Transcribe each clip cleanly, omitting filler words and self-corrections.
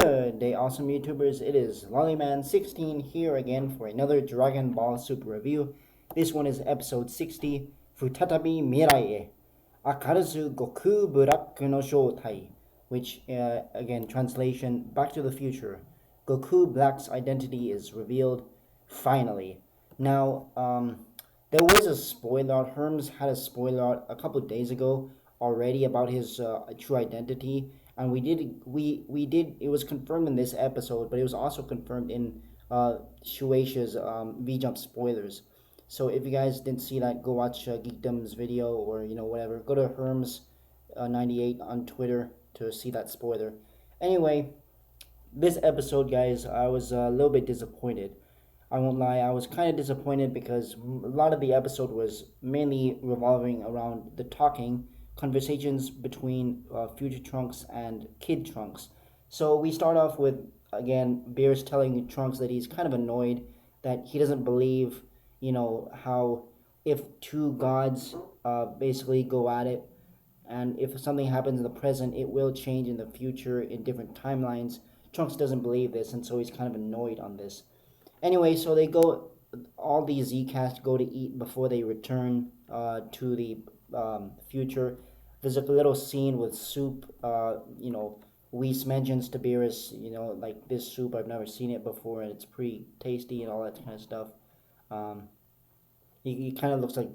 Good day, awesome YouTubers. It is Lollyman16 here again for another Dragon Ball Super review. This one is episode 60, Futatabi Mirai e Akarazu Goku Buraku no Shoutai, which, again, translation, Back to the Future. Goku Black's identity is revealed, finally. Now, there was a spoiler. Herms had a spoiler a couple of days ago already about his true identity, and we did it was confirmed in this episode, but it was also confirmed in Shueisha's V-Jump spoilers. So if you guys didn't see that, go watch Geekdom's video, or whatever. Go to Herms 98 on Twitter to see that spoiler. Anyway, this episode, guys, I was a little bit disappointed. I won't lie, I was kind of disappointed because a lot of the episode was mainly revolving around the talking conversations between Future Trunks and Kid Trunks. So we start off with, again, Beerus telling Trunks that he's kind of annoyed that he doesn't believe, how if two gods basically go at it, and if something happens in the present, it will change in the future in different timelines. Trunks doesn't believe this, and so he's kind of annoyed on this. Anyway, so they go, all these Z-Cast go to eat before they return to the future. There's a little scene with soup. Whis mentions to Beerus, like, this soup, I've never seen it before, and it's pretty tasty and all that kind of stuff. He kind of looks like,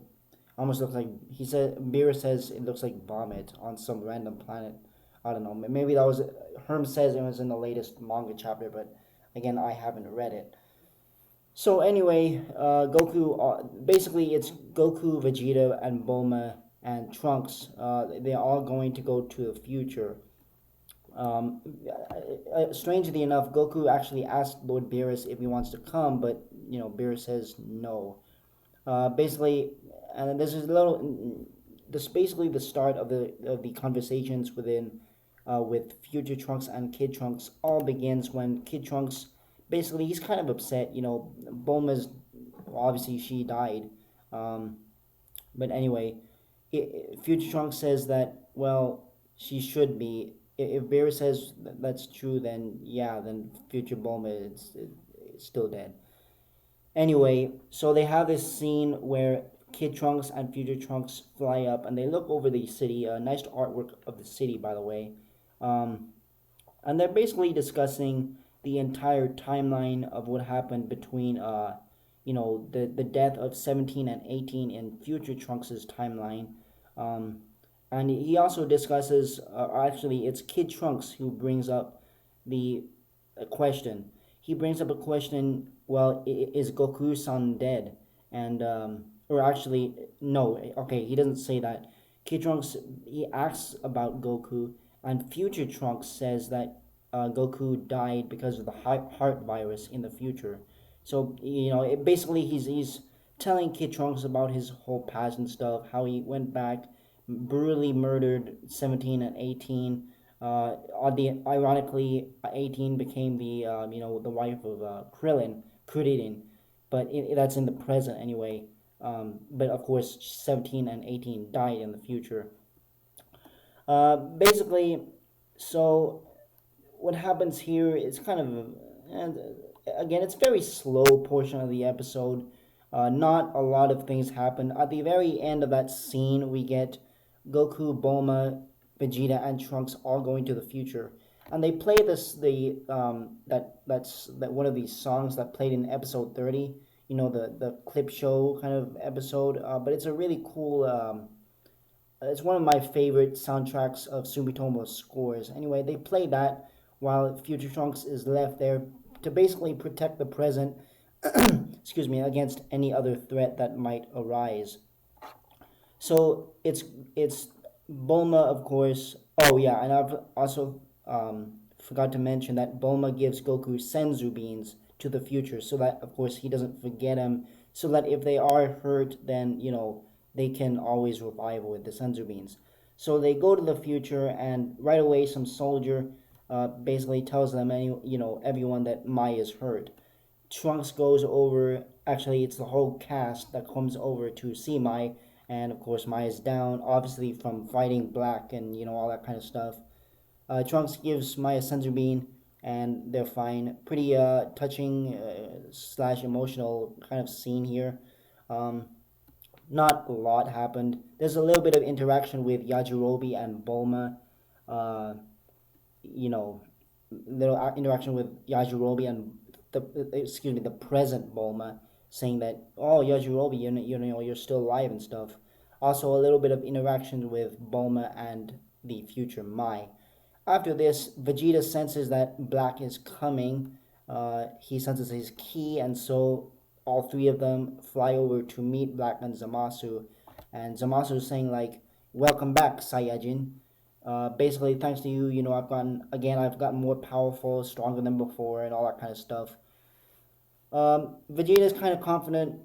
almost looks like, Beerus says it looks like vomit on some random planet. I don't know, maybe that was, Herm says it was in the latest manga chapter, but again, I haven't read it. So anyway, Goku, basically it's Goku, Vegeta, and Bulma, and Trunks. They're all going to go to the future. Strangely enough, Goku actually asked Lord Beerus if he wants to come, but, Beerus says no. Basically, and this is basically the start of the conversations with Future Trunks and Kid Trunks. All begins when Kid Trunks, basically, he's kind of upset. Bulma's, obviously she died. But anyway, Future Trunks says that, well, she should be. If Beerus says that's true, then yeah, then Future Bulma is still dead. Anyway, so they have this scene where Kid Trunks and Future Trunks fly up, and they look over the city. Nice artwork of the city, by the way. And they're basically discussing the entire timeline of what happened between the death of 17 and 18 in Future Trunks' timeline. And he also discusses, actually it's Kid Trunks who brings up the question. He brings up a question, well, is Goku-san dead? And or actually, no, okay, he doesn't say that. Kid Trunks, he asks about Goku, and Future Trunks says that Goku died because of the heart virus in the future. So, basically he's telling Kid Trunks about his whole past and stuff, how he went back, brutally murdered 17 and 18. Ironically, 18 became the the wife of Krillin, but that's in the present anyway. But of course, 17 and 18 died in the future. Basically, so what happens here is kind of, and again, it's very slow portion of the episode. Not a lot of things happen. At the very end of that scene, we get Goku, Bulma, Vegeta, and Trunks all going to the future, and they play that's one of these songs that played in episode 30. The clip show kind of episode. But it's a really cool. It's one of my favorite soundtracks of Sumitomo's scores. Anyway, they play that while Future Trunks is left there to basically protect the present, excuse me, against any other threat that might arise. So it's Bulma, of course. Oh yeah, and I've also forgot to mention that Bulma gives Goku Senzu beans to the future, so that of course he doesn't forget him. So that if they are hurt, then they can always revive with the Senzu beans. So they go to the future, and right away some soldier basically tells them, everyone, that Mai is hurt. Trunks goes over. Actually, it's the whole cast that comes over to see Mai, and of course Mai is down, obviously from fighting Black and all that kind of stuff. Trunks gives Mai a senzu bean, and they're fine. Pretty touching slash emotional kind of scene here. Um, Not a lot happened. There's a little bit of interaction with Yajirobe and Bulma. Uh, you know, little interaction with Yajirobe and the present Bulma, saying that, oh, Yajirobe, you're still alive and stuff. Also, a little bit of interaction with Bulma and the future Mai. After this, Vegeta senses that Black is coming. He senses his key, and so all three of them fly over to meet Black and Zamasu. And Zamasu is saying like, "Welcome back, Saiyajin. Basically, thanks to you, I've gotten more powerful, stronger than before, and all that kind of stuff." Vegeta is kind of confident.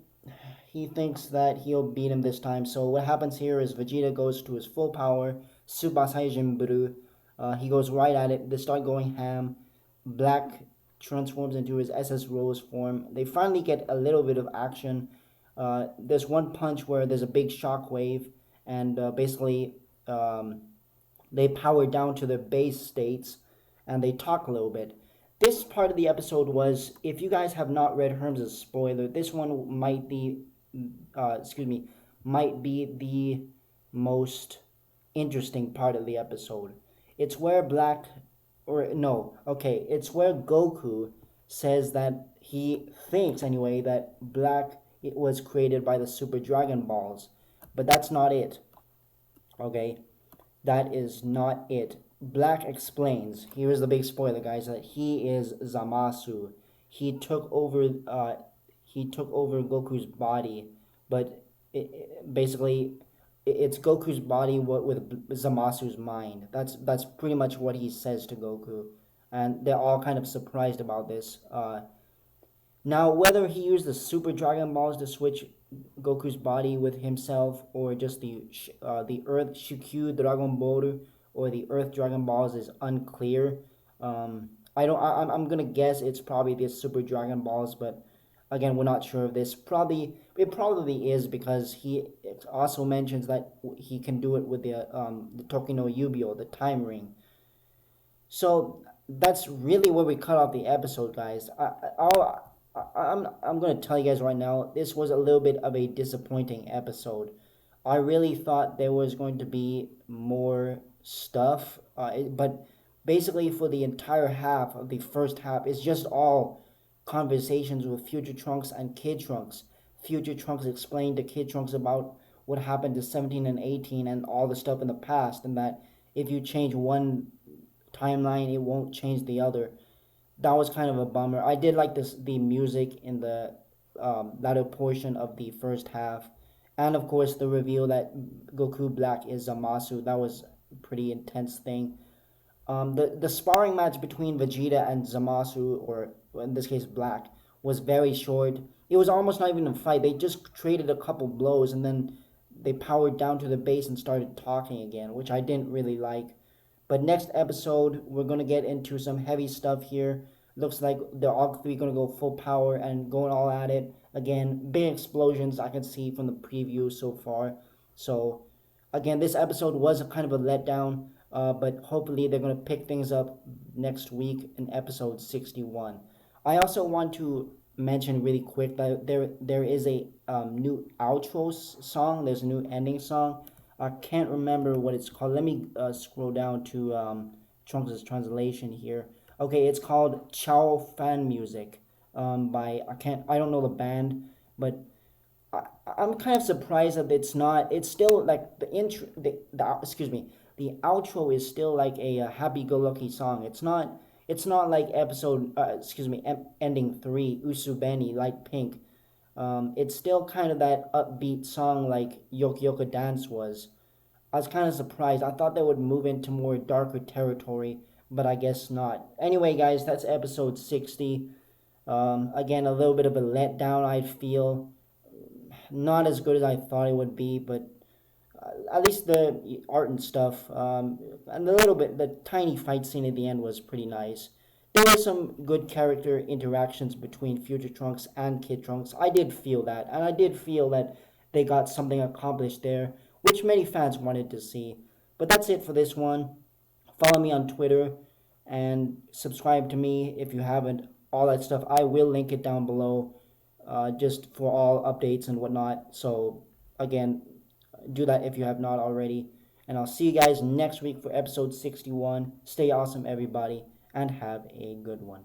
He thinks that he'll beat him this time. So what happens here is Vegeta goes to his full power, Super Saiyan Blue. He goes right at it. They start going ham. Black transforms into his SS Rose form. They finally get a little bit of action. There's one punch where there's a big shockwave, and basically um, they power down to their base states, and they talk a little bit. This part of the episode was, if you guys have not read Herms' spoiler, this one excuse me, might be the most interesting part of the episode. It's where it's where Goku says that he thinks anyway that Black it was created by the Super Dragon Balls, but that's not it. Okay, that is not it. Black explains. Here's the big spoiler, guys. That he is Zamasu. He took over. He took over Goku's body, but basically, it's Goku's body with Zamasu's mind. That's pretty much what he says to Goku, and they're all kind of surprised about this. Now, whether he used the Super Dragon Balls to switch Goku's body with himself, or just the Earth Shikyu Dragon Ball, or the Earth Dragon Balls, is unclear. I don't. I'm gonna guess it's probably the Super Dragon Balls, but again, we're not sure of this. It probably is, because he also mentions that he can do it with the Tokino Yubio, the time ring. So that's really where we cut off the episode, guys. I'm gonna tell you guys right now, this was a little bit of a disappointing episode. I really thought there was going to be more stuff, but basically for the entire half of the first half, it's just all conversations with Future Trunks and Kid Trunks. Future Trunks explained to Kid Trunks about what happened to 17 and 18 and all the stuff in the past, and that if you change one timeline, it won't change the other. That was kind of a bummer. I did like the music in the latter portion of the first half, and of course the reveal that Goku Black is Zamasu. That was a pretty intense thing. The sparring match between Vegeta and Zamasu, or in this case Black, was very short. It was almost not even a fight. They just traded a couple blows, and then they powered down to the base and started talking again, which I didn't really like. But next episode, we're gonna get into some heavy stuff here. Looks like they're all three gonna go full power and going all at it again. Big explosions I can see from the preview so far. So, again, this episode was a kind of a letdown, but hopefully they're gonna pick things up next week in episode 61. I also want to mention really quick that there is a new outro song. There's a new ending song. I can't remember what it's called. Let me scroll down to Trunks' translation here. Okay, it's called Chow Fan Music by I don't know the band, but I'm kind of surprised that it's not. It's still like the intro. Excuse me. The outro is still like a happy-go-lucky song. It's not. It's not like ending 3, Usubeni, Light Pink. It's still kind of that upbeat song like Yoka Yoka Dance was. I was kind of surprised. I thought they would move into more darker territory, but I guess not. Anyway, guys, that's episode 60. Again, a little bit of a letdown, I feel. Not as good as I thought it would be, but at least the art and stuff, and a little bit, the tiny fight scene at the end was pretty nice. There were some good character interactions between Future Trunks and Kid Trunks. I did feel that, and I did feel that they got something accomplished there, which many fans wanted to see. But that's it for this one. Follow me on Twitter. and subscribe to me if you haven't. All that stuff, I will link it down below, just for all updates and whatnot. So again, do that if you have not already. And I'll see you guys next week for episode 61. Stay awesome, everybody, and have a good one.